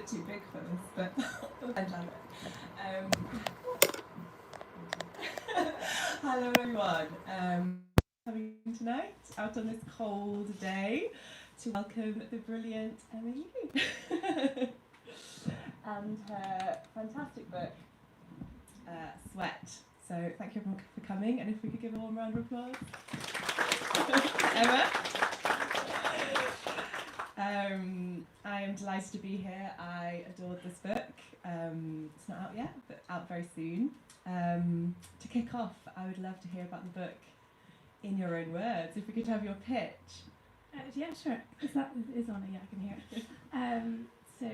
bit too big for this, but I love it. Hello everyone. Coming tonight out on this cold day to welcome the brilliant Healey and her fantastic book, Sweat. So thank you everyone for coming, and if we could give a warm round of applause. Emma. I am delighted to be here. I adored this book. It's not out yet, but out very soon. To kick off, I would love to hear about the book in your own words. If we could have your pitch. Yeah, sure. Is on it? Yeah, I can hear it. So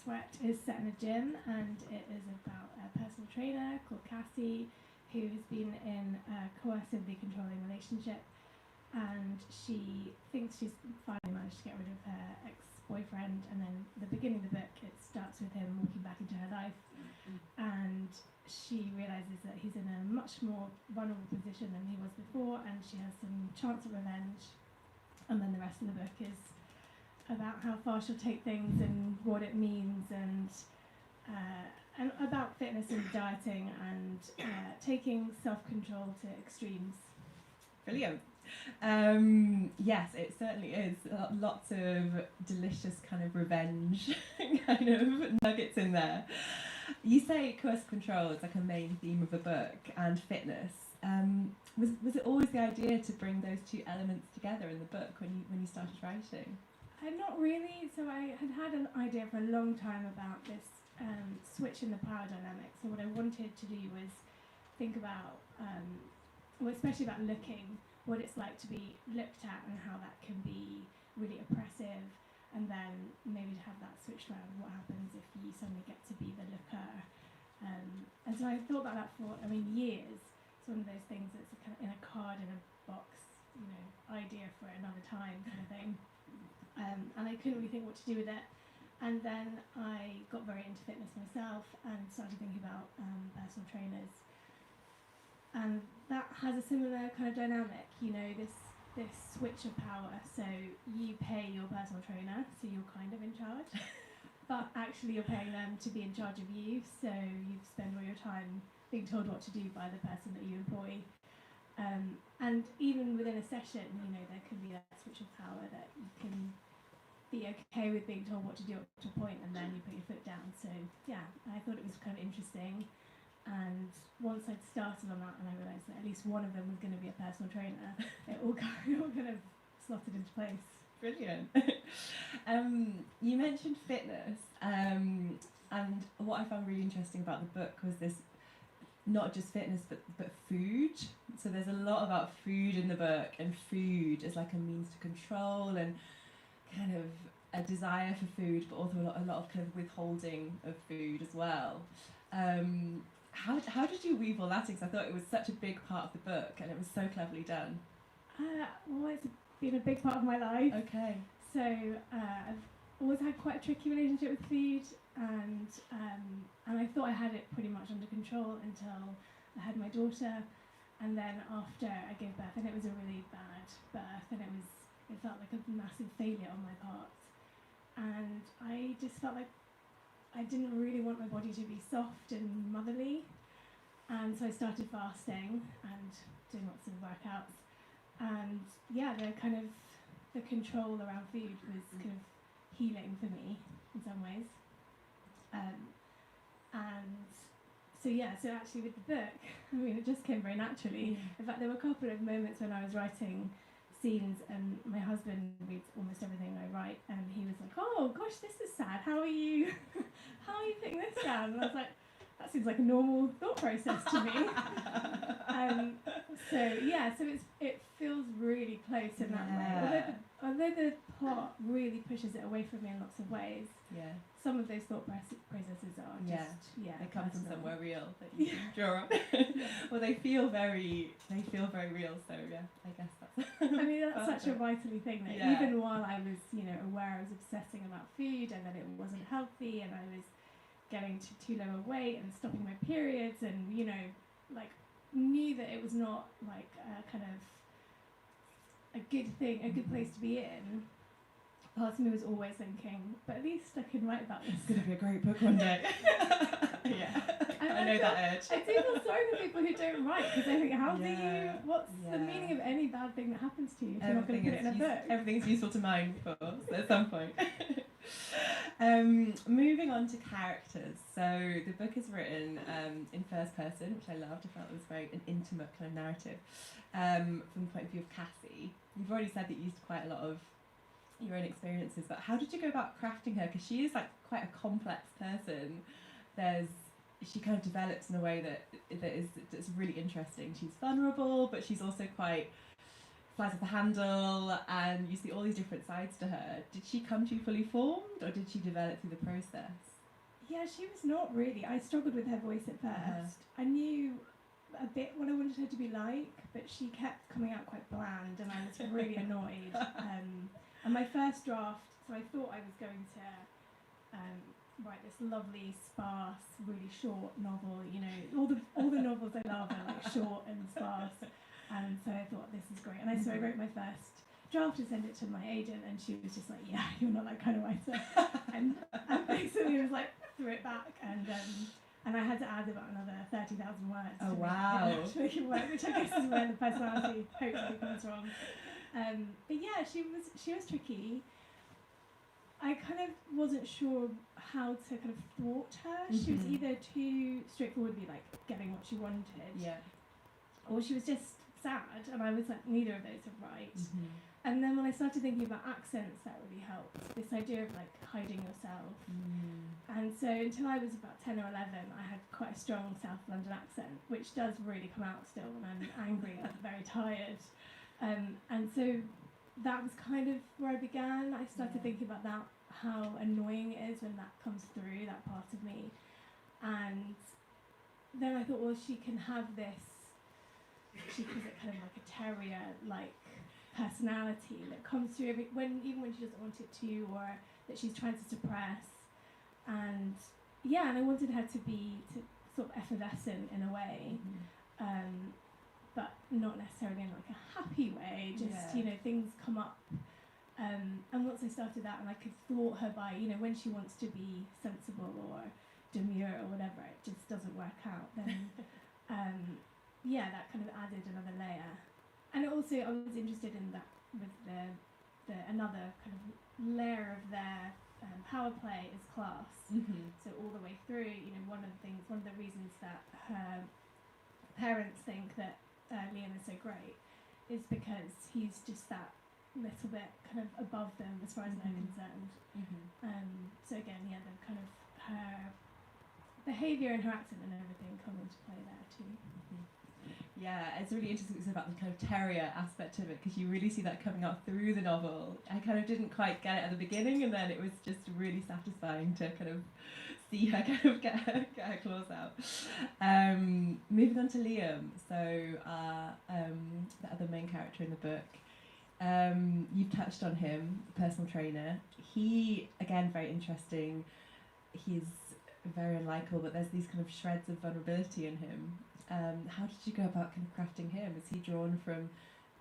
Sweat is set in a gym, and it is about a personal trainer called Cassie, who has been in a coercively controlling relationship, and she thinks she's finally managed to get rid of her ex-boyfriend. And then at the beginning of the book, it starts with him walking back into her life, and she realises that he's in a much more vulnerable position than he was before, and she has some chance of revenge. And then the rest of the book is about how far she'll take things and what it means, and about fitness and dieting and taking self-control to extremes. Brilliant. Yes, it certainly is. Lots of delicious kind of revenge kind of nuggets in there. You say coercive control is like a main theme of the book, and fitness. Was it always the idea to bring those two elements together in the book when you started writing? Not really. So I had an idea for a long time about this switch in the power dynamic. So what I wanted to do was think about, especially about looking, what it's like to be looked at and how that can be really oppressive, and then maybe to have that switched around. What happens if you suddenly get to be the looker? And so I thought about that for, years. It's one of those things that's kind of in a card in a box, idea for another time kind of thing. And I couldn't really think what to do with it. And then I got very into fitness myself and started thinking about personal trainers. And that has a similar kind of dynamic, this switch of power. So you pay your personal trainer, so you're kind of in charge. But actually you're paying them to be in charge of you, so you spend all your time being told what to do by the person that you employ. And even within a session, there can be that switch of power that you can be okay with being told what to do up to a point, and then you put your foot down. So yeah, I thought it was kind of interesting. And once I'd started on that, and I realised that at least one of them was going to be a personal trainer, it all kind of slotted into place. Brilliant. You mentioned fitness, and what I found really interesting about the book was this, not just fitness, but food. So there's a lot about food in the book, and food is like a means to control and kind of a desire for food, but also a lot of kind of withholding of food as well. How did you weave all that in? Because I thought it was such a big part of the book, and it was so cleverly done. Well, it's been a big part of my life. Okay. So I've always had quite a tricky relationship with food, and I thought I had it pretty much under control until I had my daughter, and then after I gave birth, and it was a really bad birth, and it felt like a massive failure on my part, and I just felt like I didn't really want my body to be soft and motherly, and so I started fasting and doing lots of workouts, and yeah, the control around food was kind of healing for me in some ways, and so actually with the book, it just came very naturally. In fact, there were a couple of moments when I was writing scenes, and my husband reads almost everything I write, and he was like, "Oh gosh, this is sad. How are you putting this down?" And I was like, "That seems like a normal thought process to me." So it feels really close in that way. Although the plot really pushes it away from me in lots of ways. Yeah. Some of those thought processes are they come from somewhere real that you can draw on. Well, they feel very real. So yeah, I guess that's. That's such a vitally thing that even while I was aware I was obsessing about food and that it wasn't healthy, and I was getting to too low a weight and stopping my periods, and knew that it was not like a kind of a good place to be in, parts of me was always thinking, but at least I can write about this. It's going to be a great book one day. Yeah, I know that urge. I do feel sorry for people who don't write, because I think, what's the meaning of any bad thing that happens to you if you're not going to put it in a book? Everything's useful to mind, of course, at some point. Moving on to characters. So the book is written in first person, which I loved. I felt it was very an intimate kind of narrative from the point of view of Cassie. You've already said that you used quite a lot of your own experiences, but how did you go about crafting her? Because she is like quite a complex person. She kind of develops in a way that's really interesting. She's vulnerable, but she's also quite flies off the handle, and you see all these different sides to her. Did she come to you fully formed, or did she develop through the process? Yeah, she was not really. I struggled with her voice at first. I knew a bit what I wanted her to be like, but she kept coming out quite bland, and I was really annoyed. And my first draft, so I thought I was going to write this lovely, sparse, really short novel. You know, all the novels I love are like short and sparse. And so I thought, this is great. And I wrote my first draft and sent it to my agent, and she was just like, yeah, you're not that kind of writer. and basically was like, threw it back, and I had to add about another 30,000 words to make it work, which I guess is where the personality hopefully comes from. But yeah, she was tricky. I kind of wasn't sure how to kind of thwart her. She was either too straightforward, be like getting what she wanted, or she was just sad, and I was like, neither of those are right. And then when I started thinking about accents, that really helped. This idea of like hiding yourself. And so until I was about 10 or 11, I had quite a strong South London accent, which does really come out still when I'm angry and very tired. And so that was kind of where I began. I started thinking about that, how annoying it is when that comes through, that part of me. And then I thought, well, she can have this, she calls it kind of like a terrier-like personality that comes through even when she doesn't want it to, or that she's trying to suppress. And I wanted her to be sort of effervescent in a way, but not necessarily in like a happy way. Just things come up, and once I started that, and I could thwart her by when she wants to be sensible or demure or whatever, it just doesn't work out. Then that kind of added another layer. And also I was interested in that with the another kind of layer of their power play is class. So all the way through, one of the reasons that her parents think that Liam is so great is because he's just that little bit kind of above them as far as they're concerned. So again, the kind of her behaviour and her accent and everything come into play there too. Yeah, it's really interesting about the kind of terrier aspect of it, because you really see that coming out through the novel. I kind of didn't quite get it at the beginning, and then it was just really satisfying to kind of see her kind of get her claws out. Moving on to Liam, so the other main character in the book. You've touched on him, personal trainer. He, again, very interesting. He's very unlikable, but there's these kind of shreds of vulnerability in him. How did you go about kind of crafting him? Is he drawn from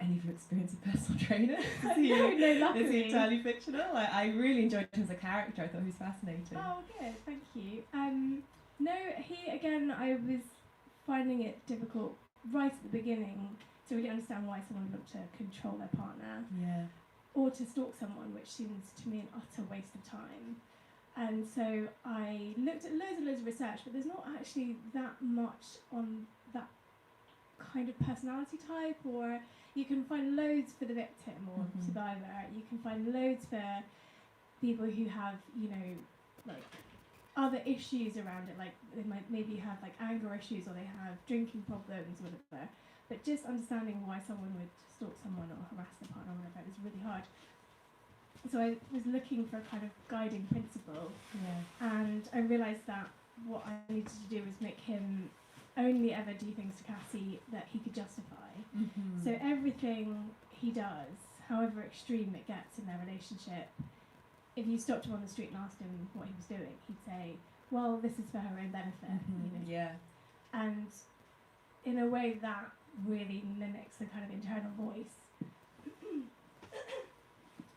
any of your experience of personal trainers? Is he entirely fictional? I really enjoyed him as a character. I thought he was fascinating. Oh, good, thank you. No, he, again, I was finding it difficult right at the beginning to really understand why someone would want to control their partner. Or to stalk someone, which seems to me an utter waste of time. And so I looked at loads of research, but there's not actually that much on that kind of personality type. Or you can find loads for the victim or survivor. You can find loads for people who have, like other issues around it, like they might maybe have like anger issues, or they have drinking problems, or whatever. But just understanding why someone would stalk someone or harass their partner or whatever is really hard. So I was looking for a kind of guiding principle, and I realised that what I needed to do was make him only ever do things to Cassie that he could justify. So everything he does, however extreme it gets in their relationship, if you stopped him on the street and asked him what he was doing, he'd say, well, this is for her own benefit. And in a way that really mimics the kind of internal voice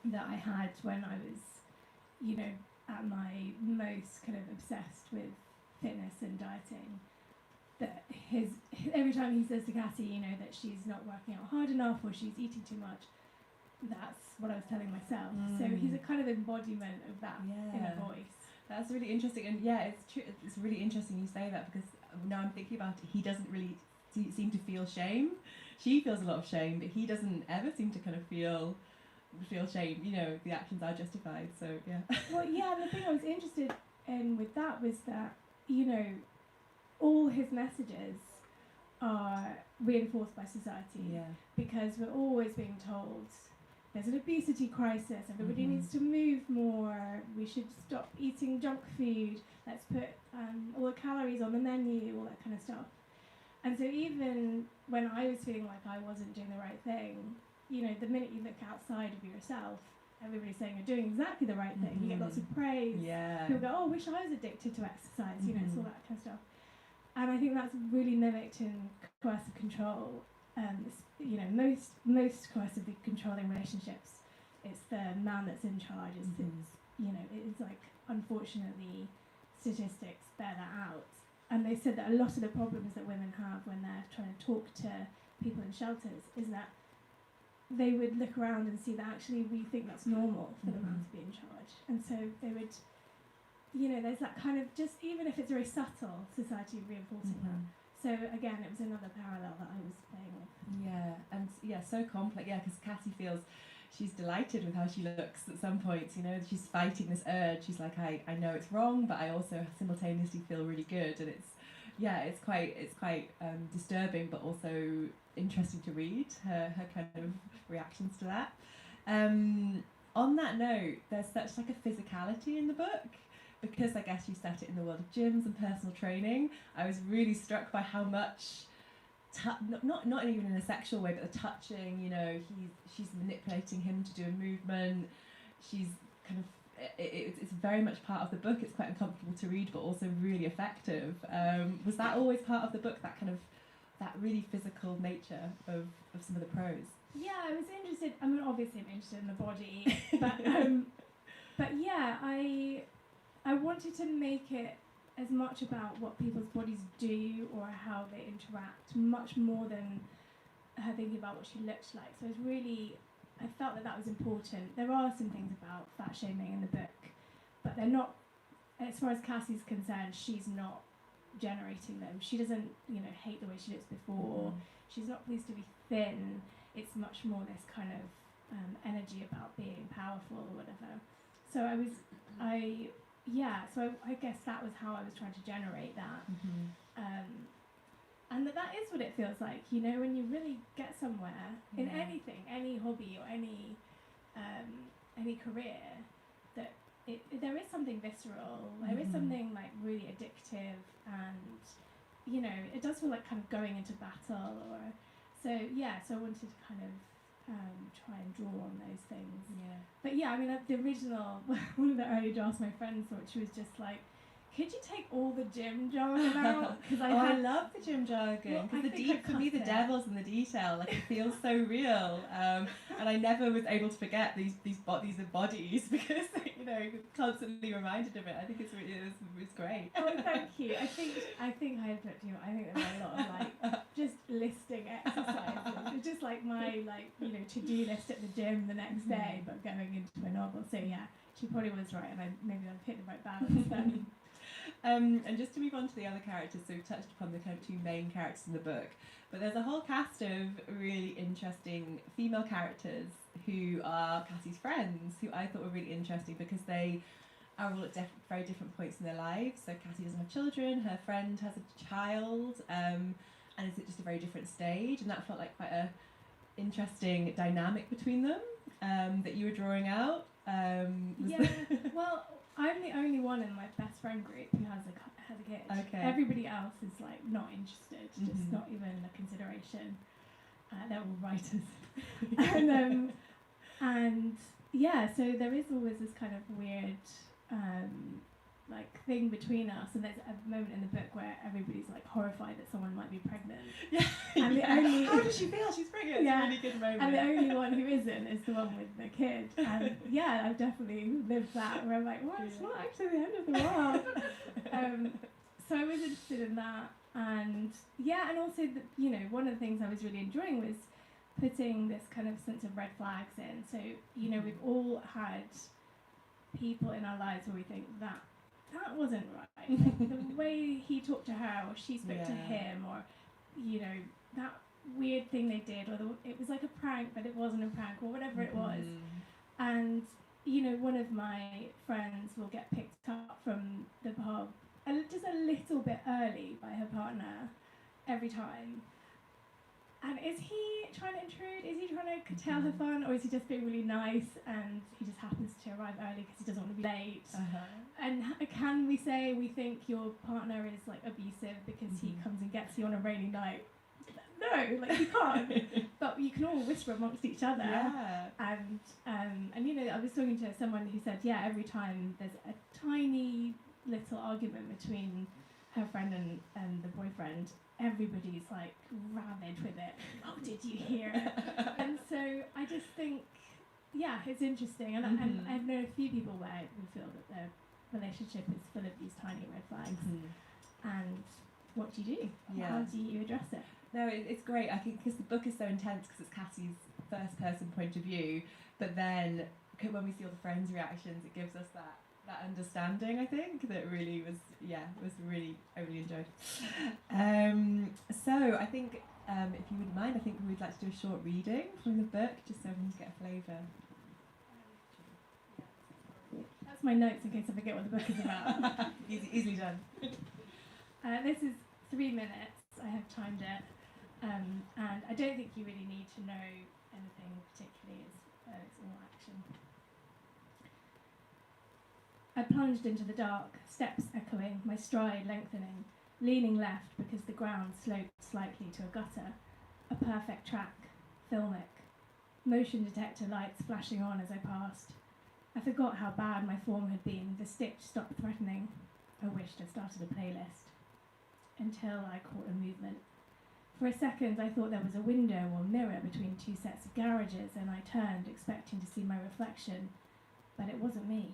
that I had when I was, you know, at my most kind of obsessed with fitness and dieting. That every time he says to Cassie, you know, that she's not working out hard enough or she's eating too much, that's what I was telling myself. So he's a kind of embodiment of that inner voice. That's really interesting, and yeah, it's true. It's really interesting you say that, because now I'm thinking about it, he doesn't really seem to feel shame. She feels a lot of shame, but he doesn't ever seem to kind of feel shame. You know, the actions are justified. So yeah. Well, yeah, and the thing I was interested in with that was that, you know, all his messages are reinforced by society. Yeah. Because we're always being told there's an obesity crisis, everybody needs to move more, we should stop eating junk food, let's put all the calories on the menu, all that kind of stuff. And so even when I was feeling like I wasn't doing the right thing, you know, the minute you look outside of yourself, everybody's saying you're doing exactly the right thing. You get lots of praise. Yeah. People go, oh, I wish I was addicted to exercise, you know, it's all that kind of stuff. And I think that's really mimicked in coercive control. You know, most coercively controlling relationships, it's the man that's in charge. It's you know, it's like, unfortunately, statistics bear that out. And they said that a lot of the problems that women have when they're trying to talk to people in shelters is that they would look around and see that actually we think that's normal for the man to be in charge. And so they would, you know, there's that kind of, just even if it's very subtle, society reinforcing that. So again, it was another parallel that I was playing with. Yeah, and yeah, so complex. Yeah, because Cassie feels she's delighted with how she looks at some points. You know, she's fighting this urge. She's like, I know it's wrong, but I also simultaneously feel really good, and it's quite disturbing, but also interesting to read her kind of reactions to that. On that note, there's such like a physicality in the book. Because I guess you set it in the world of gyms and personal training, I was really struck by how much, not even in a sexual way, but the touching. You know, she's manipulating him to do a movement. She's kind of, it's very much part of the book. It's quite uncomfortable to read, but also really effective. Was that always part of the book? That kind of, that really physical nature of some of the prose. Yeah, I was interested. I mean, obviously, I'm interested in the body, but yeah, I wanted to make it as much about what people's bodies do or how they interact, much more than her thinking about what she looked like. So I felt that was important. There are some things about fat shaming in the book, but they're not, as far as Cassie's concerned, she's not generating them. She doesn't, you know, hate the way she looks before. She's not pleased to be thin. It's much more this kind of energy about being powerful or whatever. So I guess that was how I was trying to generate that. And that is what it feels like, you know, when you really get somewhere in anything, any hobby or any career, that there is something visceral, there is something like really addictive, and, you know, it does feel like kind of going into battle, so I wanted to kind of try and draw on those things. Yeah. But yeah, I mean, the original, one of the early drafts, my friend thought, she was just like, could you take all the gym jargon out? Because I love the gym jargon. Because for me, the devil's in the detail. Like, it feels so real. And I never was able to forget these are bodies, because, you know, constantly reminded of it. I think it's great. Oh, thank you. I think I had put too much. I think there were a lot of like just listing exercises. It's just like my to-do list at the gym the next day, but going into a novel. So yeah, she probably was right, and maybe I've hit the right balance then. And just to move on to the other characters, so we've touched upon the kind of two main characters in the book, but there's a whole cast of really interesting female characters who are Cassie's friends, who I thought were really interesting because they are all at very different points in their lives. So Cassie doesn't have children, her friend has a child, and it's at just a very different stage, and that felt like quite a interesting dynamic between them that you were drawing out. Well, I'm the only one in my best friend group who has a kid. Okay. Everybody else is like not interested, just not even a consideration. They're all writers, and yeah, so there is always this kind of weird like thing between us, and there's a moment in the book where everybody's like horrified that someone might be pregnant. Yeah. And the only how does she feel she's pregnant? Yeah. It's a really good moment. And the only one who isn't is the one with the kid. And yeah, I've definitely lived that where I'm like, well, it's not actually the end of the world. So I was interested in that, and yeah, and also one of the things I was really enjoying was putting this kind of sense of red flags in. So we've all had people in our lives where we think that wasn't right. Like the way he talked to her, or she spoke to him, or that weird thing they did, or it was like a prank but it wasn't a prank, or whatever it was. And one of my friends will get picked up from the pub just a little bit early by her partner every time. And is he trying to intrude? Is he trying to tell her fun? Or is he just being really nice and he just happens to arrive early because he doesn't want to be late? And can we say we think your partner is like abusive because he comes and gets you on a rainy night? No, like you can't. But you can all whisper amongst each other. Yeah. And I was talking to someone who said, every time there's a tiny little argument between her friend and the boyfriend, everybody's like rabid with it. Oh, did you hear it? And so I just think, it's interesting. And I've known a few people where we feel that their relationship is full of these tiny red flags. And what do you do? How do you address it? No, it's great. I think because the book is so intense because it's Cassie's first person point of view, but then when we see all the friends' reactions, it gives us that understanding, I think, that really was, I really enjoyed. So I think, if you wouldn't mind, I think we'd like to do a short reading from the book, just so everyone can get a flavour. That's my notes in case I forget what the book is about. Easily done. This is 3 minutes. I have timed it. And I don't think you really need to know anything particularly. It's all action. I plunged into the dark, steps echoing, my stride lengthening, leaning left because the ground sloped slightly to a gutter. A perfect track, filmic. Motion detector lights flashing on as I passed. I forgot how bad my form had been. The stitch stopped threatening. I wished I'd started a playlist. Until I caught a movement. For a second, I thought there was a window or mirror between two sets of garages, and I turned, expecting to see my reflection. But it wasn't me.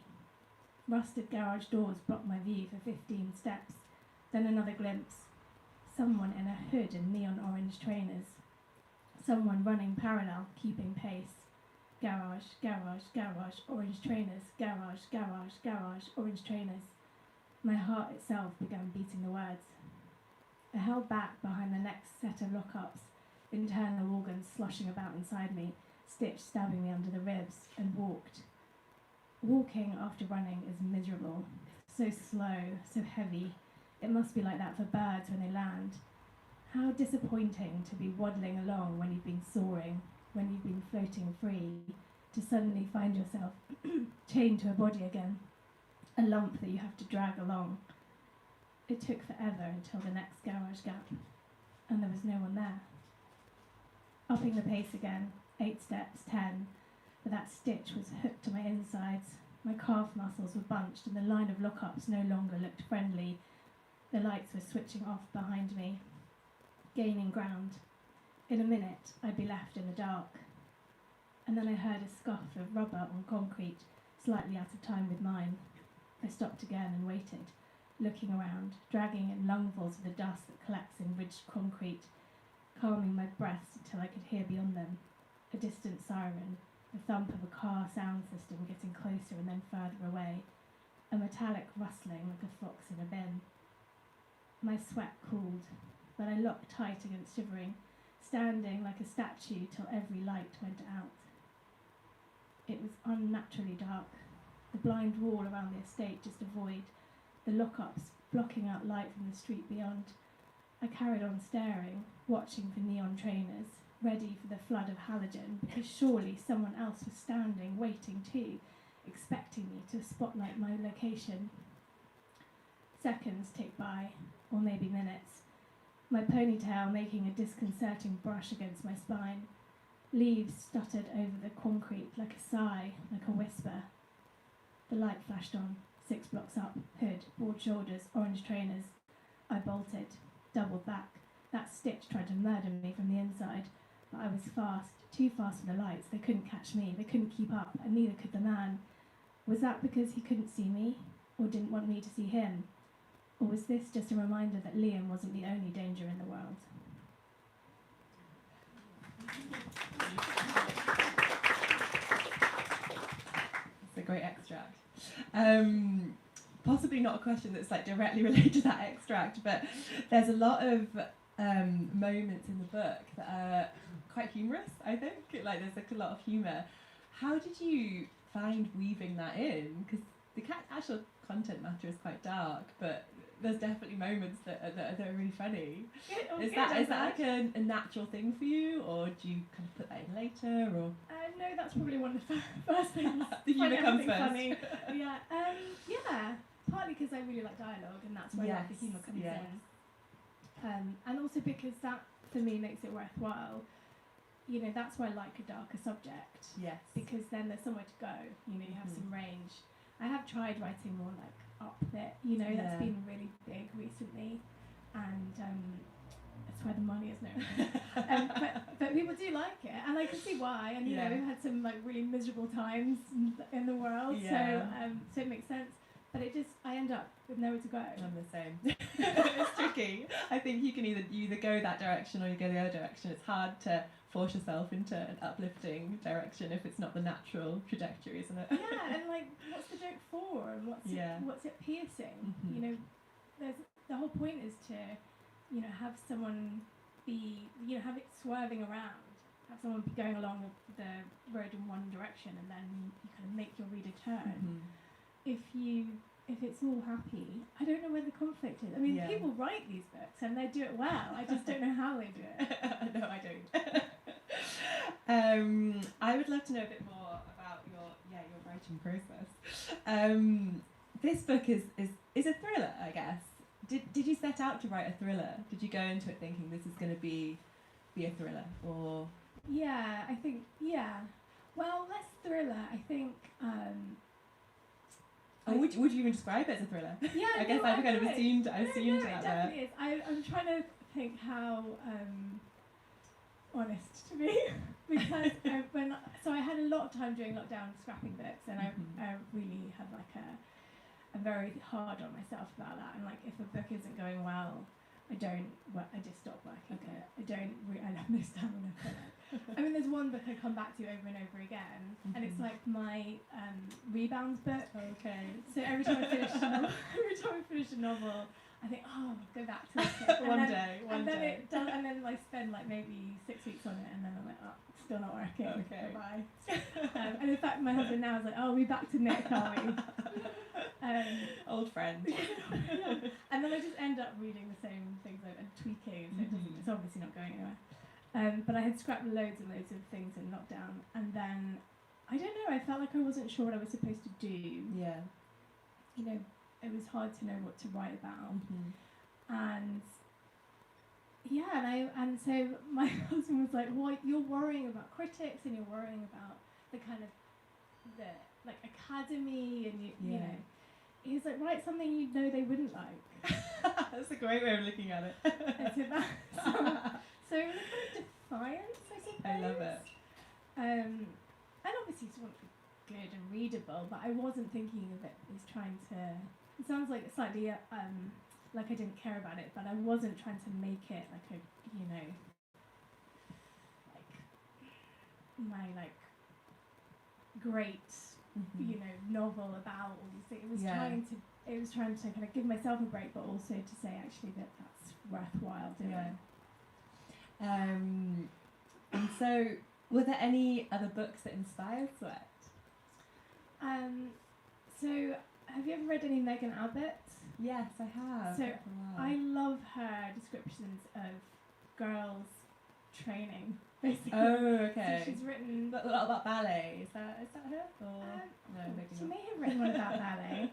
Rusted garage doors blocked my view for 15 steps. Then another glimpse. Someone in a hood and neon orange trainers. Someone running parallel, keeping pace. Garage, garage, garage, orange trainers. Garage, garage, garage, orange trainers. My heart itself began beating the words. I held back behind the next set of lockups, internal organs sloshing about inside me, stitch stabbing me under the ribs, and walked. Walking after running is miserable. So slow, so heavy. It must be like that for birds when they land. How disappointing to be waddling along when you've been soaring, when you've been floating free, to suddenly find yourself chained to a body again, a lump that you have to drag along. It took forever until the next garage gap, and there was no one there. Upping the pace again, 8 steps, 10, but that stitch was hooked to my insides. My calf muscles were bunched, and the line of lockups no longer looked friendly. The lights were switching off behind me, gaining ground. In a minute, I'd be left in the dark. And then I heard a scuff of rubber on concrete, slightly out of time with mine. I stopped again and waited, looking around, dragging in lungfuls of the dust that collects in ridged concrete, calming my breaths until I could hear beyond them. A distant siren, the thump of a car sound system getting closer and then further away, a metallic rustling like a fox in a bin. My sweat cooled, but I locked tight against shivering, standing like a statue till every light went out. It was unnaturally dark, the blind wall around the estate just a void, the lockups blocking out light from the street beyond. I carried on staring, watching for neon trainers, ready for the flood of halogen, because surely someone else was standing, waiting too, expecting me to spotlight my location. Seconds ticked by, or maybe minutes, my ponytail making a disconcerting brush against my spine. Leaves stuttered over the concrete like a sigh, like a whisper. The light flashed on, 6 blocks up, hood, broad shoulders, orange trainers. I bolted, doubled back. That stitch tried to murder me from the inside, but I was fast, too fast for the lights. They couldn't catch me, they couldn't keep up, and neither could the man. Was that because he couldn't see me, or didn't want me to see him? Or was this just a reminder that Liam wasn't the only danger in the world? It's a great extract. Possibly not a question that's like directly related to that extract, but there's a lot of moments in the book that are quite humorous, I think. Like there's like a lot of humour. How did you find weaving that in? Because the actual content matter is quite dark, but there's definitely moments that are really funny. Is that like a natural thing for you, or do you kind of put that in later, or? No, that's probably one of the first things. The humour comes first. Funny. Yeah, partly because I really like dialogue, and that's where like, the humour comes in. And also because that, for me, makes it worthwhile. You know, that's why I like a darker subject. Yes. Because then there's somewhere to go. You know, you have some range. I have tried writing more like upbeat. You know, that's been really big recently, and that's where the money is now. But people do like it, and I can see why. And you know, we've had some like really miserable times in the world, so it makes sense. But I end up with nowhere to go. I'm the same. It's tricky. I think you can either go that direction or you go the other direction. It's hard to force yourself into an uplifting direction if it's not the natural trajectory, isn't it? Yeah, and like, what's the joke for? And what's it piercing? Mm-hmm. You know, the whole point is to, you know, have someone be, you know, have it swerving around, have someone be going along the road in one direction, and then you kind of make your reader turn. Mm-hmm. If it's all happy, I don't know where the conflict is. I mean, people write these books and they do it well. I just don't know how they do it. No, I don't. I would love to know a bit more about your writing process. This book is a thriller, I guess. Did you set out to write a thriller? Did you go into it thinking this is going to be a thriller, or? Yeah, I think well, less thriller. I think. Would you even describe it as a thriller? Yeah, I guess I've kind of assumed that. It definitely is. I'm trying to think how honest to be because so I had a lot of time during lockdown scrapping books, and I really had like a very hard on myself about that. And like, if a book isn't going well, I just stop working it. I have no stamina for it. I mean, there's one book I come back to over and over again, and it's like my rebounds book. Okay. So every time I finish a novel, I think, oh, I'll go back to it. One day. And then I spend like maybe 6 weeks on it, and then I'm like, oh, it's still not working. Okay. Bye. And in fact, my husband now is like, oh, we're back to Nick, are we? Old friend. Yeah. And then I just end up reading the same things and tweaking, so it's obviously not going anywhere. But I had scrapped loads and loads of things in lockdown, and then, I don't know, I felt like I wasn't sure what I was supposed to do. Yeah. You know, it was hard to know what to write about. And and so my husband was like, well, you're worrying about critics, and you're worrying about the kind of, the, like, academy, and you know. He's like, write something you know they wouldn't like. That's a great way of looking at it. So it was a kind of defiance, I suppose. I love it. And obviously you want to be good and readable, but I wasn't thinking of it as trying to. It sounds like slightly like I didn't care about it, but I wasn't trying to make it like a, you know, like my like great, you know, novel about all these things. It was trying to kind of give myself a break, but also to say actually that's worthwhile doing. And so, were there any other books that inspired Sweat? So, have you ever read any Megan Abbott? Yes, I have. So, I love her descriptions of girls training, basically. Oh, okay. So she's written a lot about ballet. Is that her? Or no, maybe she may have written one about ballet.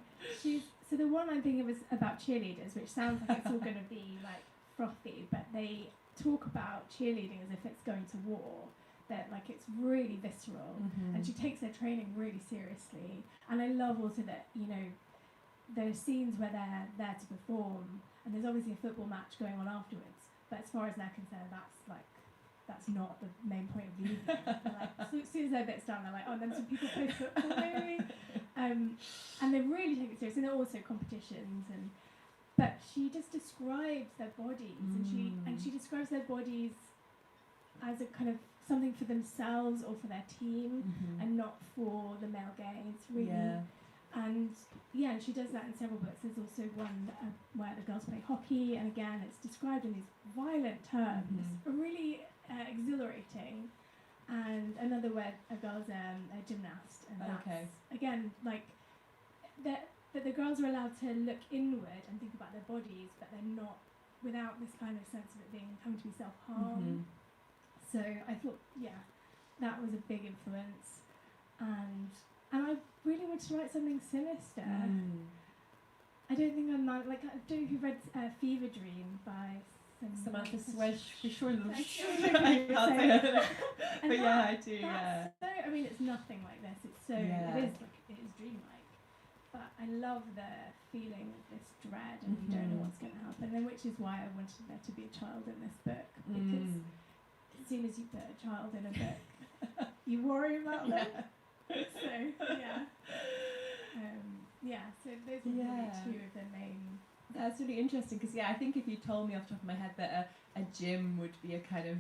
So the one I'm thinking was about cheerleaders, which sounds like it's all going to be like frothy, but they talk about cheerleading as if it's going to war. That like it's really visceral, and she takes their training really seriously. And I love also that, you know, there's scenes where they're there to perform, and there's obviously a football match going on afterwards. But as far as they're concerned, that's not the main point of the evening. So as soon as their bit's done, they're like, oh, and then some people play football, maybe. And they really take it serious, and they're also competitions. But she just describes their bodies, and she describes their bodies as a kind of something for themselves or for their team, and not for the male gaze, really. Yeah. And she does that in several books. There's also one where the girls play hockey, and again, it's described in these violent terms, really exhilarating. And another where a girl's a gymnast, and that's again like that the girls are allowed to look inward and think about their bodies, but they're not without this kind of sense of it being coming to be self-harm. So I thought, that was a big influence, and I really wanted to write something sinister. I don't think I'm not, like, I don't know if you've read Fever Dream by Samantha Schweller. I can't say it. But yeah, I do, yeah. So, I mean, it's nothing like this. It's so, it is dreamlike. But I love the feeling of this dread, and you don't know what's going to happen, and which is why I wanted there to be a child in this book, because as soon as you put a child in a book, you worry about them. So, so those are really two of the main. That's really interesting, because I think if you told me off the top of my head that a gym would be a kind of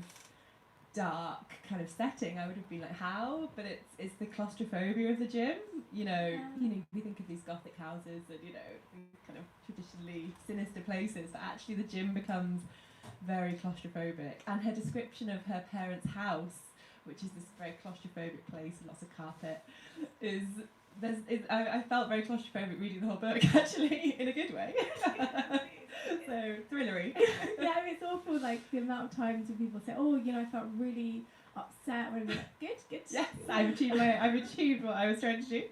dark kind of setting, I would have been like, how? But it's the claustrophobia of the gym. You know, we think of these gothic houses and kind of traditionally sinister places, but actually the gym becomes very claustrophobic. And her description of her parents' house, which is this very claustrophobic place and lots of carpet, I felt very claustrophobic reading the whole book, actually, in a good way. So thrillery. Yeah, I mean, it's awful, like the amount of times when people say, "Oh, I felt really upset," when I'm like, "Good." Yes, I've achieved what I was trying to do.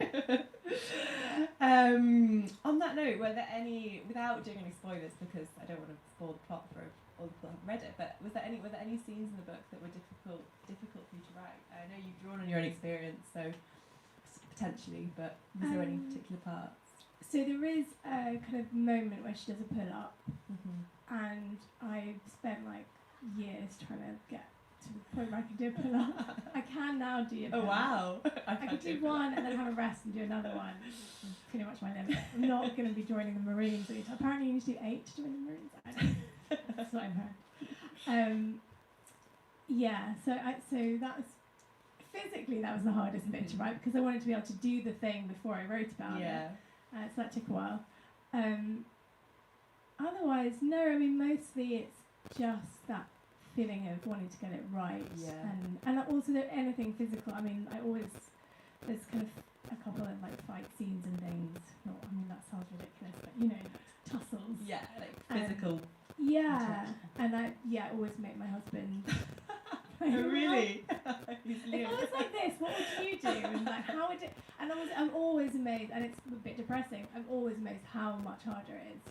On that note, were there any, without doing any spoilers, because I don't want to spoil the plot for all the people who haven't read it, but were there any scenes in the book that were difficult for you to write? I know you've drawn on your own experience, so potentially, but was there any particular parts? So there is a kind of moment where she does a pull-up, and I spent like years trying to get to the point where I can do a pull-up. I can now do a pull-up. Oh wow! I could do one and then have a rest and do another one. It's pretty much my limit. I'm not going to be joining the Marines anytime. Apparently you need to do 8 to join the Marines. I don't know. That's what I've heard. So that was physically that was the hardest bit to write, because I wanted to be able to do the thing before I wrote about it. So that took a while. Otherwise, no, I mean, mostly it's just that feeling of wanting to get it right. And also anything physical. I mean, there's kind of a couple of like fight scenes and things. I mean, that sounds ridiculous, but like tussles. Yeah, like physical. And I always make my husband. Oh really? If I was like this, what would you do? And like, how would it? And I'm always amazed, and it's a bit depressing. I'm always amazed how much harder it is.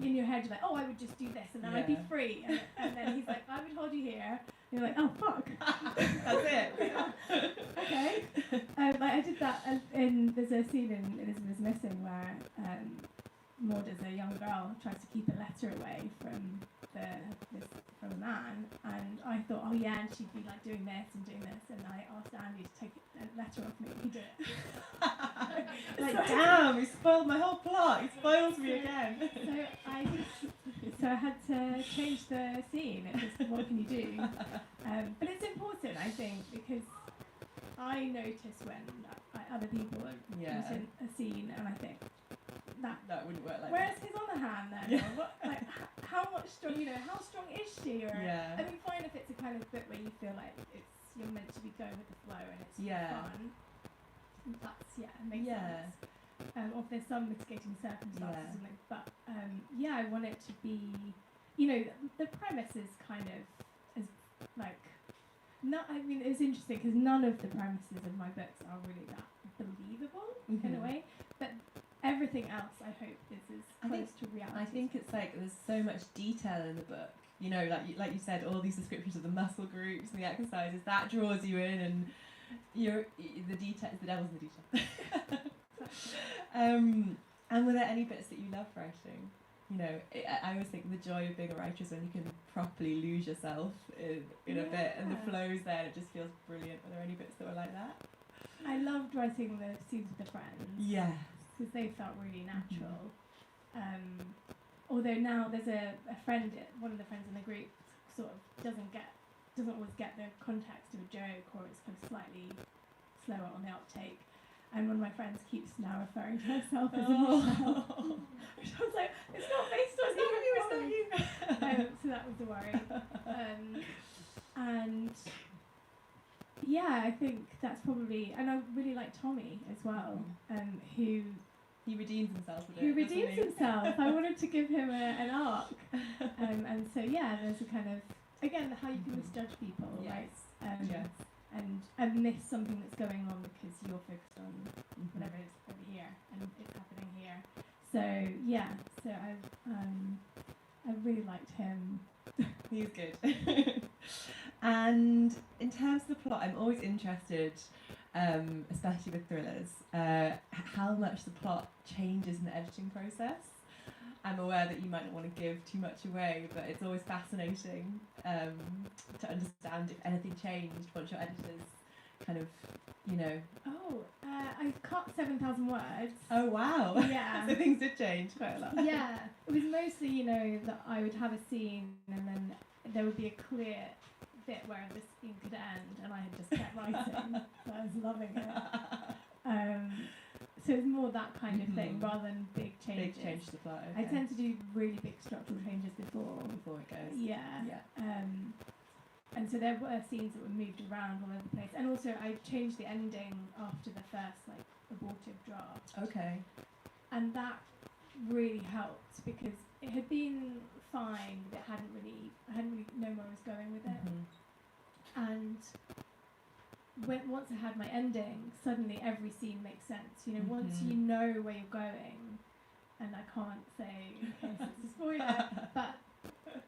In your head you're like, oh, I would just do this, and then I'd be free. And then he's like, I would hold you here. And you're like, oh fuck. That's it. Okay. Like I did that, and there's a scene in Elizabeth is Missing where Maud, as a young girl, tries to keep a letter away from a man, and I thought, oh yeah, and she'd be like doing this, and I asked Andy to take a letter off me, and he did it. Like, damn, he spoiled my whole plot. He spoils me again. So I had to change the scene. It's just, what can you do? But it's important, I think, because I notice when other people are using a scene, and I think that wouldn't work like where's his other hand then? Yeah. Or what, like, how much strong, how strong is she? Or I mean, fine if it's a kind of bit where you feel like you're meant to be going with the flow and it's fun. That's it makes sense. Or if there's some mitigating circumstances or something. But I want it to be, the premise is kind of as like. No, I mean, it's interesting because none of the premises of my books are really that believable in a way, but everything else I hope is as close to reality. I think it's like there's so much detail in the book. Like you said, all these descriptions of the muscle groups and the exercises, that draws you in, and the detail is the devil's in the detail. And were there any bits that you love writing? You know, I always think the joy of being a writer is when you can properly lose yourself in a bit, and the flow's there, and it just feels brilliant. Were there any bits that were like that? I loved writing the scenes with the friends. Yeah. Because they felt really natural. Although now there's a friend, one of the friends in the group, sort of doesn't always get the context of a joke, or it's kind of slightly slower on the uptake. And one of my friends keeps now referring to herself as a Michelle. Which I was like, it's not based on you. It's not you. So that was a worry. And yeah, I think that's probably, and I really like Tommy as well, who he redeems himself with it. Who redeems himself. I wanted to give him an arc. And so yeah, there's a kind of, again, how you can misjudge people, right? Yes. And miss something that's going on because you're focused on whatever is over here and it's happening here. So yeah, so I really liked him. He's good. And in terms of the plot, I'm always interested, especially with thrillers, how much the plot changes in the editing process. I'm aware that you might not want to give too much away, but it's always fascinating to understand if anything changed once your editors kind of, you know... Oh, I cut 7,000 words. Oh, wow. Yeah. So things did change quite a lot. Yeah. It was mostly, you know, that I would have a scene and then there would be a clear bit where the scene could end, and I had just kept writing. So I was loving it. So it's more that kind of thing rather than big changes. Big change to the plot. Okay. I tend to do really big structural changes before it goes. Yeah. And so there were scenes that were moved around all over the place, and also I changed the ending after the first like abortive draft. Okay. And that really helped because it had been fine, but I hadn't really known where I was going with it. And once I had my ending, suddenly every scene makes sense. You know, once you know where you're going, and I can't say in case it's a spoiler, but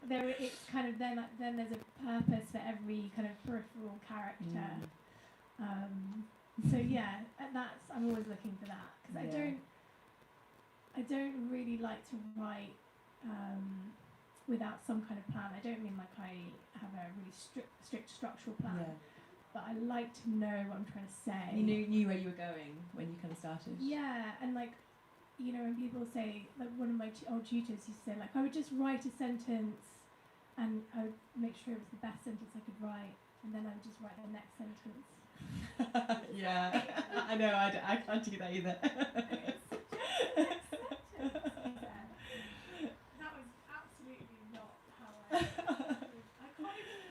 it's kind of then there's a purpose for every kind of peripheral character. So yeah, I'm always looking for that because I don't really like to write without some kind of plan. I don't mean like I have a really strict structural plan. Yeah. But I like to know what I'm trying to say. You knew where you were going when you kind of started. Yeah, and like, you know, when people say, like one of my old tutors used to say, like, I would just write a sentence and I would make sure it was the best sentence I could write, and then I would just write the next sentence. Yeah, I know, I can't do that either. That was absolutely not how I can't even,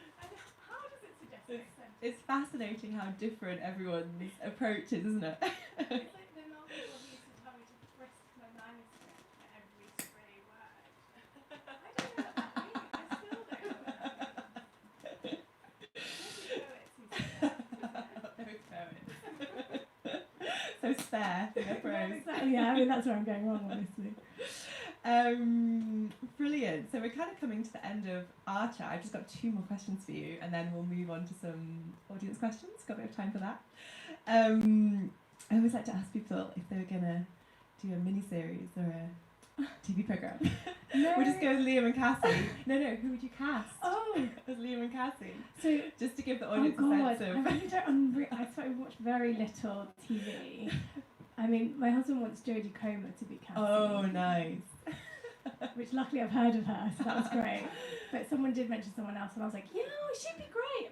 how does it suggest next sentence? It's fascinating how different everyone's approach is, isn't it? It's like the novel used to tell me to frisk my manuscript for every stray word. I don't know what that means. I still don't know what that means. So spare in their prose. Exactly, yeah, I mean that's where I'm going wrong, honestly. Brilliant. So we're kind of coming to the end of our chat. I've just got 2 more questions for you, and then we'll move on to some audience questions. Got a bit of time for that. I always like to ask people if they were going to do a mini-series or a TV programme. No. We'll just go with Liam and Cassie. No, who would you cast? Oh! As Liam and Cassie. So, just to give the audience a sense of... I swear we watch very little TV. I mean, my husband wants Jodie Comer to be Cassie. Oh, nice. Which luckily I've heard of her, so that was great. But someone did mention someone else, and I was like, you know, she'd be great.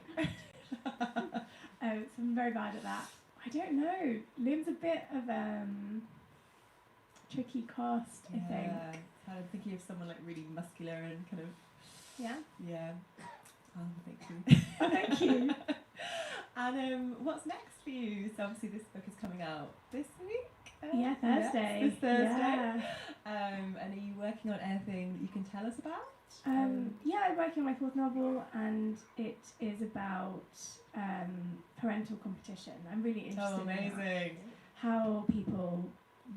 So I'm very bad at that. I don't know. Liam's a bit of tricky cast, I think. Kind of thinking of someone like really muscular and kind of... Yeah? Yeah. Oh, thank you. Oh, thank you. And what's next for you? So obviously this book is coming out this week? Yeah, Thursday. Yes, this Thursday. Yeah. And are you working on anything that you can tell us about? Yeah, I'm working on my 4th novel, and it is about parental competition. I'm really interested in how people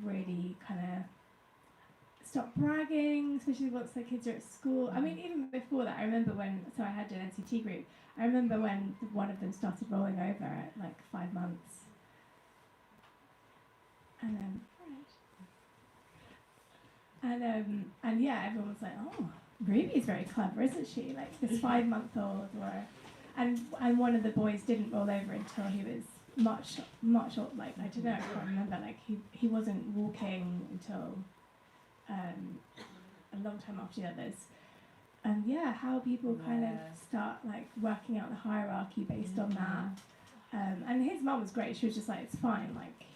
really kind of stop bragging, especially once their kids are at school. I mean, even before that, I remember I had an NCT group. I remember when one of them started rolling over at like 5 months. And And yeah, everyone was like, oh, Ruby's very clever, isn't she? Like this 5-month-old, and one of the boys didn't roll over until he was much old, like I don't know, I can't remember. Like he wasn't walking until a long time after the others. And yeah, how people kind of start like working out the hierarchy based on that. And his mum was great. She was just like, it's fine. Like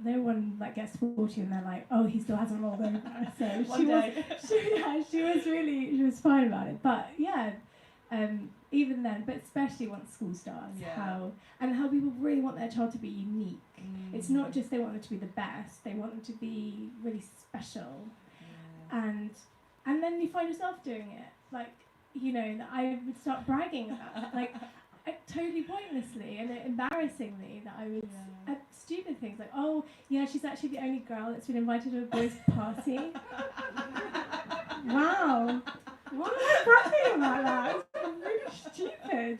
no one like gets 40 and they're like, oh, he still hasn't rolled over. So she was fine about it. But yeah, even then, but especially once school starts, how people really want their child to be unique. It's not just they want them to be the best. They want them to be really special. And then you find yourself doing it. Like, you know, that I would start bragging about it. Like, totally pointlessly and embarrassingly, that I would at stupid things like, oh yeah, she's actually the only girl that's been invited to a boys' party. Wow, what am I bragging about that? It's really stupid.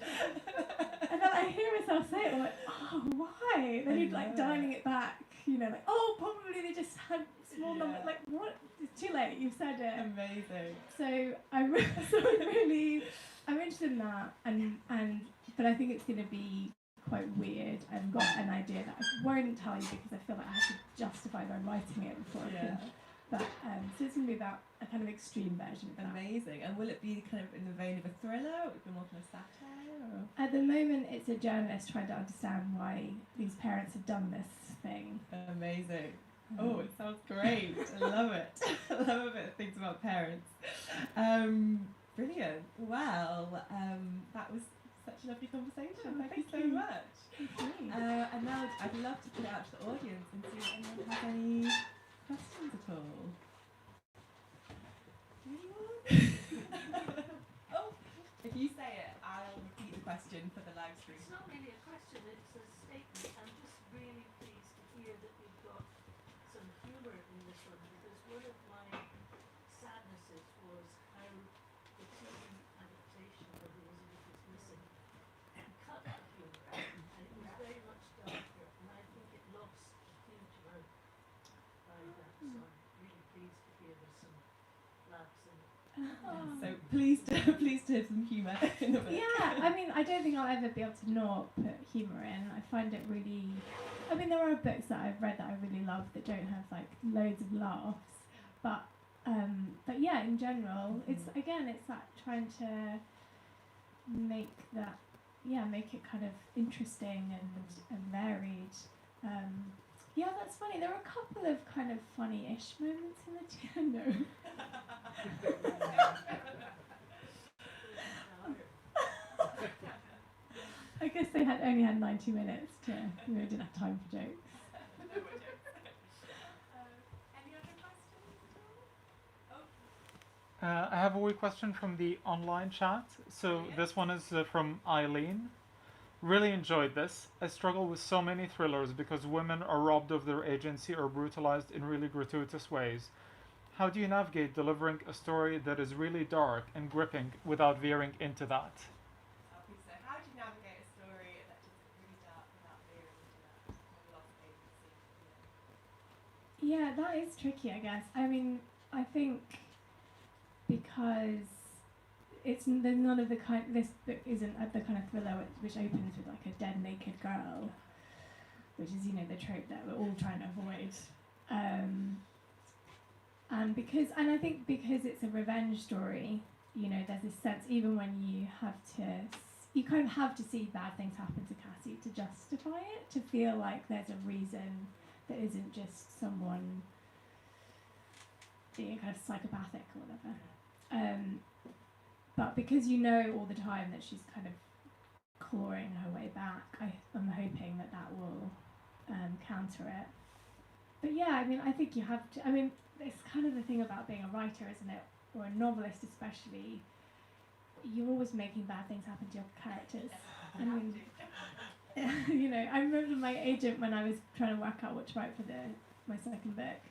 And then I hear myself say it, I'm like, oh, why? Then you're like dialing it back, you know, like, oh, probably they just had small numbers. Like, what? It's too late. You've said it. Amazing. So I'm interested in that, but I think it's going to be quite weird. I've got an idea that I won't tell you because I feel like I have to justify by writing it before I feel. But so it's going to be about a kind of extreme version of that. Amazing. And will it be kind of in the vein of a thriller? Will it be more kind of satire? Or? At the moment, it's a journalist trying to understand why these parents have done this thing. Amazing. Oh, it sounds great. I love it. I love a bit of things about parents. Brilliant. Well, that was such a lovely conversation. Thank you so much. And now I'd love to put it out to the audience and see if anyone has any questions at all. Anyone? Oh, if you say it, I'll repeat the question for the live stream. It's not really a question, it's a statement. I'm just really pleased to hear that you've got some humour in this one, because one of my sadnesses was how the TV adaptation of Elizabeth is Missing cut that humour out, and it was very much darker, and I think it lost a huge amount by that, so I'm really pleased to hear there's some laughs in it. So pleased to have some humour in the book. Yeah, I mean, I don't think I'll ever be able to not put humour in. I find it really... I mean, there are books that I've read that I really love that don't have, like, loads of laughs. But yeah, in general, it's that trying to make it kind of interesting and varied. Yeah, that's funny. There were a couple of kind of funny-ish moments in the no. I guess they only had 90 minutes to, didn't have time for jokes. Any other questions? I have a wee question from the online chat. So this one is from Eileen. Really enjoyed this. I struggle with so many thrillers because women are robbed of their agency or brutalized in really gratuitous ways. How do you navigate delivering a story that is really dark and gripping without veering into that? So how do you navigate a story that is really dark without veering into that? Lots of agency. Yeah, that is tricky, I guess. I mean, I think because there's none of the kind. This book isn't the kind of thriller which opens with like a dead naked girl, which is the trope that we're all trying to avoid. And I think because it's a revenge story, there's this sense even when you kind of have to see bad things happen to Cassie to justify it, to feel like there's a reason that isn't just someone being kind of psychopathic or whatever. But because all the time that she's kind of clawing her way back, I'm hoping that will counter it. But yeah, I mean, I think you have to. I mean, it's kind of the thing about being a writer, isn't it? Or a novelist especially. You're always making bad things happen to your characters. I mean, I remember my agent when I was trying to work out what to write for my second book,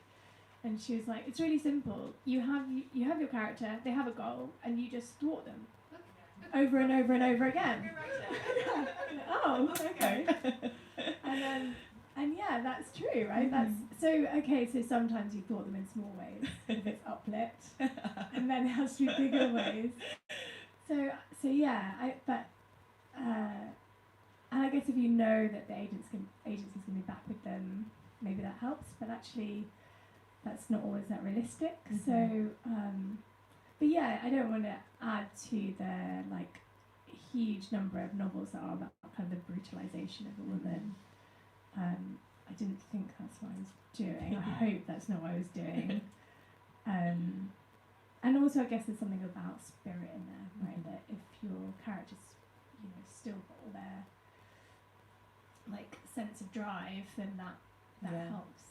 and she was like, "It's really simple. You have your character. They have a goal, and you just thwart them over and over and over again." Oh, okay. And yeah, that's true, right? That's so okay. So sometimes you thought them in small ways if it's uplit, and then it has to be bigger ways. So yeah, and I guess if you know that the agency's going to be back with them, maybe that helps. But actually, that's not always that realistic. So, but yeah, I don't want to add to the like huge number of novels that are about kind of the brutalization of a woman. I didn't think that's what I was doing. I hope that's not what I was doing. And also, I guess there's something about spirit in there, right? That if your characters, still got all their like sense of drive, then that helps.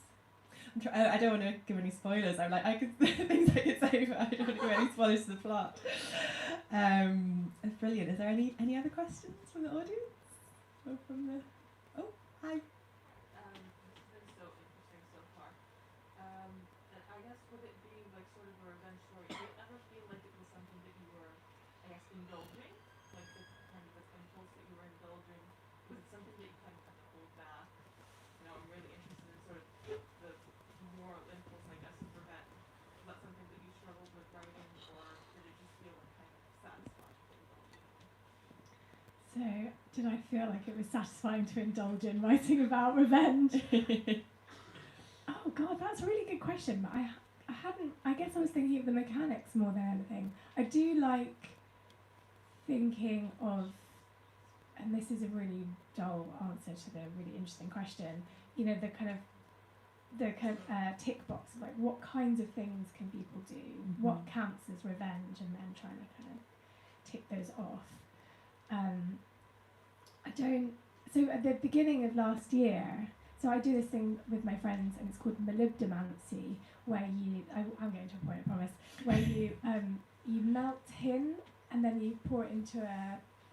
I don't want to give any spoilers. I'm like, I could things I could say, but I don't want to give any spoilers to the plot. It's brilliant. Is there any other questions from the audience? Or from the hi. It's been so interesting so far. And I guess with it being like sort of a revenge story, did you ever feel like it was something that you were, I guess, indulging? Like the kind of the impulse that you were indulging? Was it something that you kind of had to hold back? I'm really interested in sort of the moral impulse, I guess, of revenge. Was that something that you struggled with writing, or did it just feel like kind of satisfying to indulge in? So, did I feel like it was satisfying to indulge in writing about revenge? Oh God, that's a really good question. But I hadn't. I guess I was thinking of the mechanics more than anything. I do like thinking of, and this is a really dull answer to the really interesting question. The kind of tick box of like what kinds of things can people do? What counts as revenge, and then trying to kind of tick those off. I don't. So at the beginning of last year, so I do this thing with my friends, and it's called molybdemancy, where I'm going to a point, I promise, where you melt tin and then you pour it into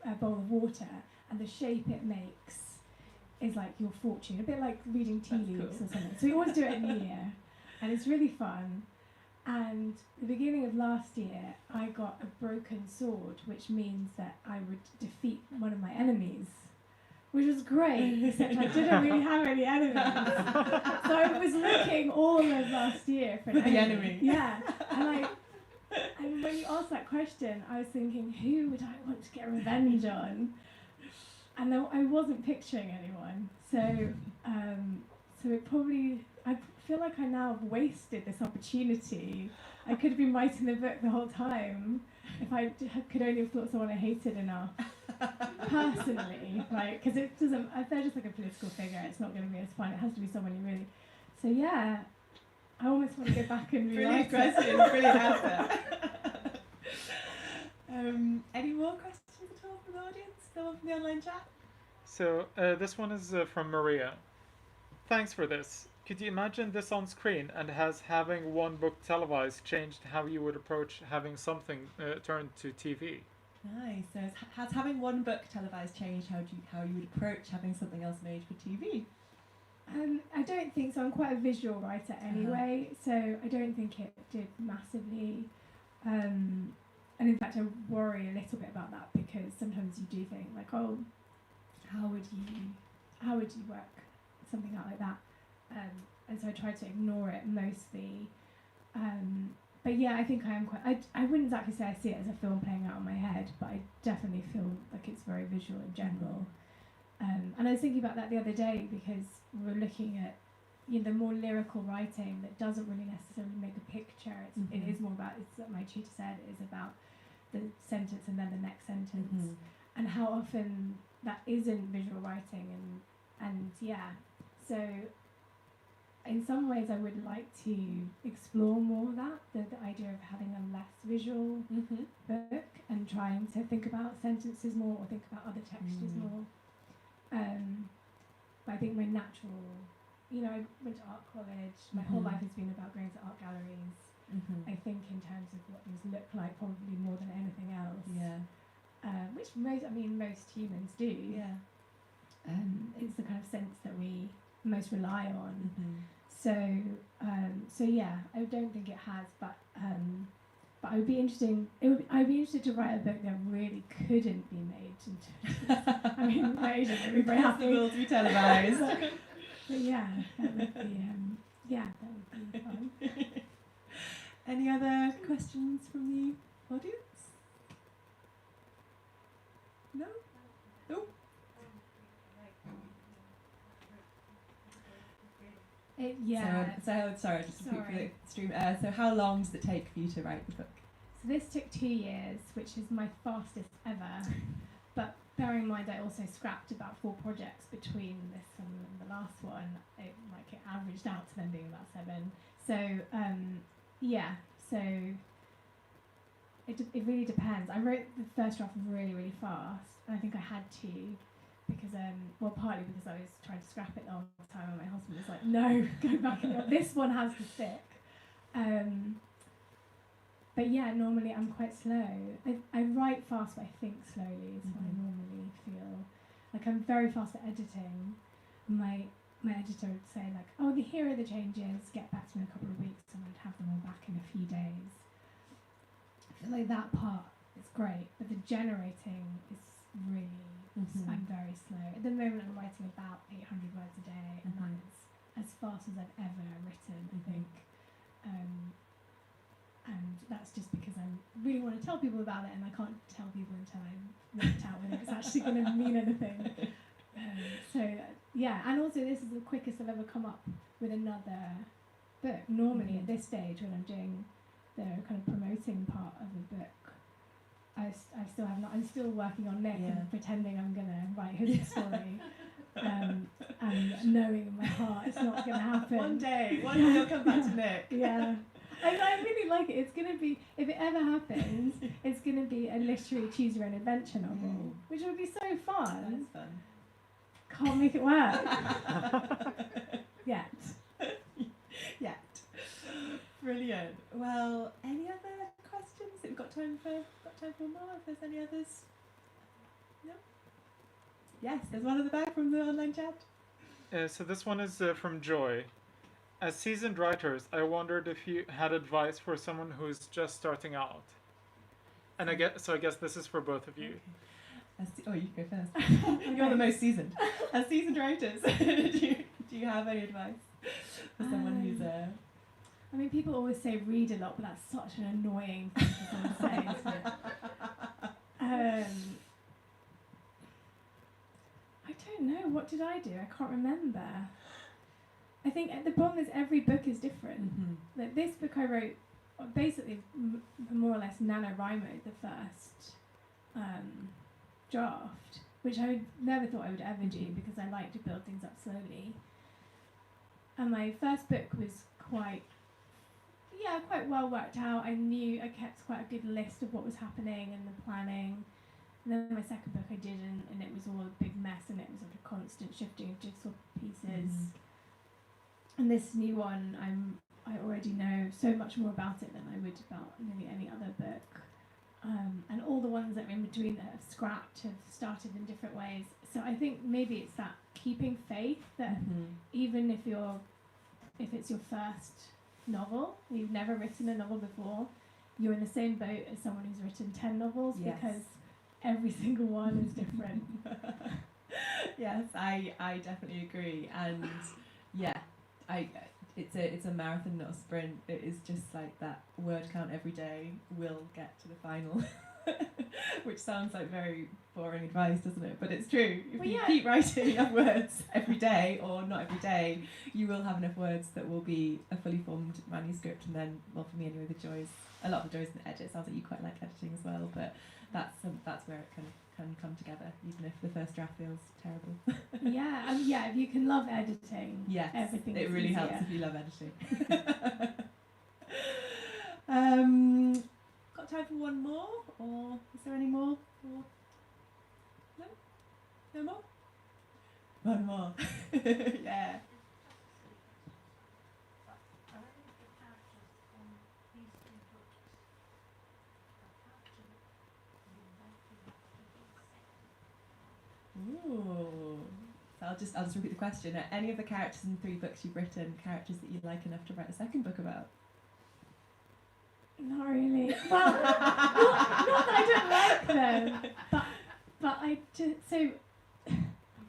a bowl of water, and the shape it makes is like your fortune, a bit like reading tea leaves or something. So we always do it in the year, and it's really fun. And the beginning of last year, I got a broken sword, which means that I would defeat one of my enemies, which was great, except I didn't really have any enemies. So I was looking all of last year for an enemy. Yeah, and when you asked that question, I was thinking, who would I want to get revenge on? And I wasn't picturing anyone. So it probably, I feel like I now have wasted this opportunity. I could have been writing the book the whole time if I could only have thought someone I hated enough. Personally, right? Because it doesn't, if they're just like a political figure, it's not going to be as fun. It has to be someone you really. So yeah, I almost want to go back and rewrite Brilliant question, brilliant answer. Any more questions at all from the audience? Someone from the online chat? So this one is from Maria. Thanks for this. Could you imagine this on screen, and has having one book televised changed how you would approach having something turned to TV? Nice. So has having one book televised changed how you would approach having something else made for TV? I don't think so. I'm quite a visual writer anyway, so I don't think it did massively. And in fact, I worry a little bit about that, because sometimes you do think like, oh, how would you work something out like that? And so I try to ignore it mostly. But yeah, I think I am quite. I wouldn't exactly say I see it as a film playing out in my head, but I definitely feel like it's very visual in general. And I was thinking about that the other day, because we were looking at the more lyrical writing that doesn't really necessarily make a picture. It is more about, it's like my tutor said, it is about the sentence and then the next sentence, and how often that isn't visual writing, and yeah. So in some ways I would like to explore more that, the idea of having a less visual book and trying to think about sentences more, or think about other textures more. But I think my natural, I went to art college, my whole life has been about going to art galleries. I think in terms of what these look like, probably more than anything else. Yeah. Which most humans do. Yeah. It's the kind of sense that we most rely on. So yeah, I don't think it has, but I would be interested. I'd be interested to write a book that really couldn't be made into. My agent would be very happy. Impossible to be televised. But yeah, that would be that would be fun. Any other questions from the audience? No? No? So sorry, just to repeat for the stream. So how long does it take for you to write the book? So this took 2 years, which is my fastest ever. But bearing in mind I also scrapped about 4 projects between this and the last one. It averaged out to then being about 7. So so it really depends. I wrote the first draft really, really fast, and I think I had to because partly because I was trying to scrap it the whole time, and my husband was like, "No, go back and this one has to stick." But yeah, normally I'm quite slow. I write fast, but I think slowly is what I normally feel. Like I'm very fast at editing. My editor would say like, "Oh, here are the changes. Get back to me in a couple of weeks," and I'd have them all back in a few days. I feel like that part is great, but the generating is really. I'm very slow. At the moment, I'm writing about 800 words a day, and that is as fast as I've ever written, I think. And that's just because I really want to tell people about it, and I can't tell people until I'm worked out whether it's actually going to mean anything. And also this is the quickest I've ever come up with another book. Normally at this stage, when I'm doing the kind of promoting part of the book, I still have not. I'm still working on Nick and pretending I'm going to write his story, and knowing in my heart it's not going to happen. One day you'll come back to Nick. Yeah. I really like it. It's going to be, if it ever happens, it's going to be a literary choose your own adventure novel, which would be so fun. That's fun. Can't make it work. Yet. Brilliant. Well, any other questions? We've got time for more. If there's any others. No? Yes, there's one at the back from the online chat. So this one is from Joy. As seasoned writers, I wondered if you had advice for someone who's just starting out. And I guess this is for both of you. You can go first. You're the most seasoned. As seasoned writers, do you have any advice for someone who's I mean, people always say read a lot, but that's such an annoying thing for someone to say, isn't it? I don't know. What did I do? I can't remember. I think the problem is every book is different. Like this book I wrote, basically more or less NaNoWriMo the first draft, which I never thought I would ever do because I like to build things up slowly. And my first book was quite well worked out. I kept quite a good list of what was happening and the planning. And then my second book I didn't, and it was all a big mess, and it was sort of constant shifting of jigsaw pieces. And this new one, I already know so much more about it than I would about nearly any other book. And all the ones that are in between that have scrapped have started in different ways. So I think maybe it's that keeping faith that even if it's your first novel, you've never written a novel before, you're in the same boat as someone who's written 10 novels because every single one is different. Yes, I definitely agree. And it's a marathon, not a sprint. It is just like that word count every day will get to the final. Which sounds like very boring advice, doesn't it? But it's true. If you keep writing enough words every day, or not every day, you will have enough words that will be a fully formed manuscript. And then, well, for me anyway, a lot of the joys in the edit. Sounds like you quite like editing as well, but that's where it can come together, even if the first draft feels terrible. If you can love editing, everything. It really helps if you love editing. Got time for one more, or is there any more? No? No more? One more. Yeah. Ooh. So I'll just repeat the question. Are any of the characters in 3 books you've written characters that you'd like enough to write a second book about? Not really. Well, not that I don't like them, but I just so. You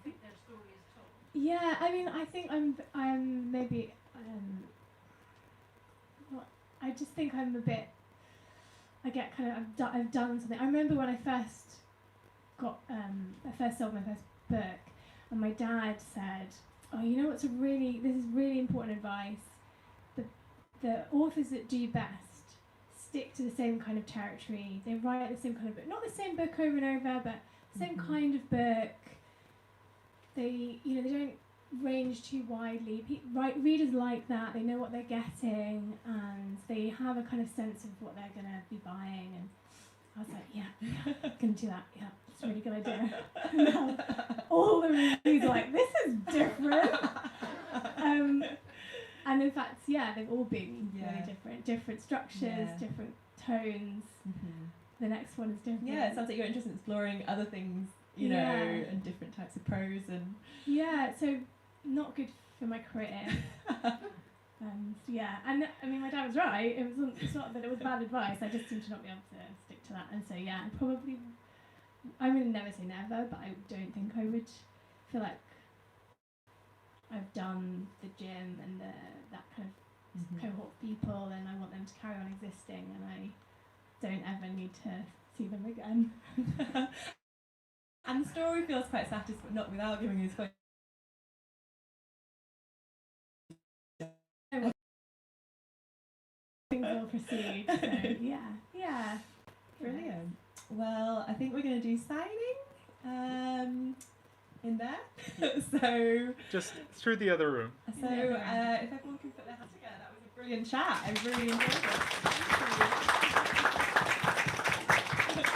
think their story is told? Yeah, I mean, I think I'm maybe not, I just think I'm a bit. I get kind of I've done something. I remember when I first sold my first book, and my dad said, "Oh, you know what's this is really important advice. The authors that do best stick to the same kind of territory. They write the same kind of book, not the same book over and over, but the same kind of book. They don't range too widely. Readers like that. They know what they're getting, and they have a kind of sense of what they're going to be buying." And I was like, yeah, can do that. Yeah, it's a really good idea. Now, all the reviews are like, this is different. And in fact, yeah, they've all been really different structures, different tones. The next one is different. Yeah, it sounds like you're interested in exploring other things, you know, and different types of prose and. Yeah, so not good for my career. Yeah, and I mean, my dad was right. It's not that it was bad advice. I just seem to not be able to stick to that. And so yeah, I would never say never, but I don't think I would feel like I've done the gym and that kind of cohort of people, and I want them to carry on existing, and I don't ever need to see them again. And the story feels quite satisfying, not without giving you spoilers. Things will proceed. So yeah. Brilliant. Well, I think we're going to do signing in there. So Just through the other room. So if everyone can put their hands together, that was a brilliant chat. I really enjoyed it. Thank you.